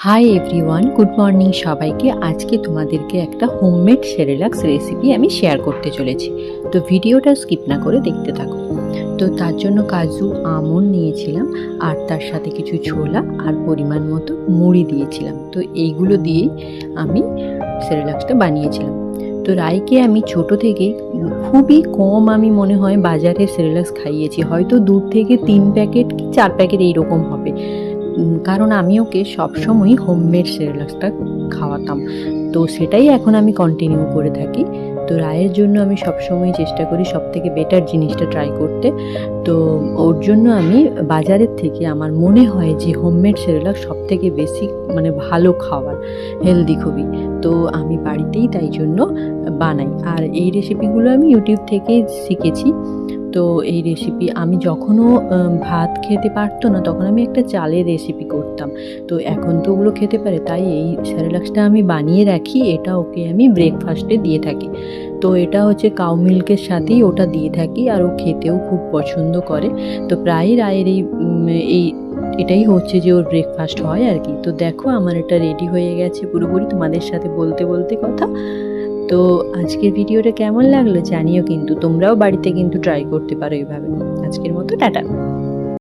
Hi everyone, good morning সবাইকে। আজকে তোমাদেরকে একটা হোমমেড সেরেলাক্স রেসিপি আমি শেয়ার করতে চলেছি, তো ভিডিওটা স্কিপ না করে দেখতে থাকো। তো তার জন্য কাজু আমন্ড নিয়েছিলাম, আর তার সাথে কিছু ছোলা আর পরিমাণ মতো মুড়ি দিয়েছিলাম। তো এইগুলো দিয়েই আমি সেরেলাক্সটা বানিয়েছিলাম। তো রাইকে আমি ছোট থেকে খুবই কম, আমি মনে হয় বাজারে সেরেলাক্স খাইয়েছি, হয়তো 2 থেকে 3 প্যাকেট কি 4 প্যাকেট এইরকম হবে, কারণ আমি ওকে সবসময়ই হোমমেড সেরেলাক্সটা খাওয়াতাম। তো সেটাই এখন আমি কন্টিনিউ করে থাকি। তো রায়ের জন্য আমি সবসময় চেষ্টা করি সব থেকে বেটার জিনিসটা ট্রাই করতে। তো ওর জন্য আমি বাজারের থেকে আমার মনে হয় যে হোমমেড সেরেলাক্স সব থেকে বেশি ভালো খাবার, হেলদি খুবই। তো আমি বাড়িতেই তাই জন্য বানাই, আর এই রেসিপিগুলো আমি ইউটিউব থেকে শিখেছি। তো এই রেসিপি আমি যখনও ভাত খেতে পারতো না, তখন আমি একটা চালের রেসিপি করতাম। তো এখন তো ওগুলো খেতে পারে, তাই এই সেরেলাক্সটা আমি বানিয়ে রাখি, এটা ওকে আমি ব্রেকফাস্টে দিয়ে থাকি। তো এটা হচ্ছে কাউ মিল্কের সাথেই ওটা দিয়ে থাকি, আর ও খেতেও খুব পছন্দ করে। তো প্রায় রায়ের এটাই হচ্ছে যে ওর ব্রেকফাস্ট হয় আর কি। তো দেখো আমার এটা রেডি হয়ে গেছে পুরোপুরি, তোমাদের সাথে বলতে বলতে কথা। তো আজকের ভিডিওটা কেমন লাগলো জানিও, কিন্তু তোমরাও বাড়িতে কিন্তু ট্রাই করতে পারো এভাবে। আজকের মতো টাটা।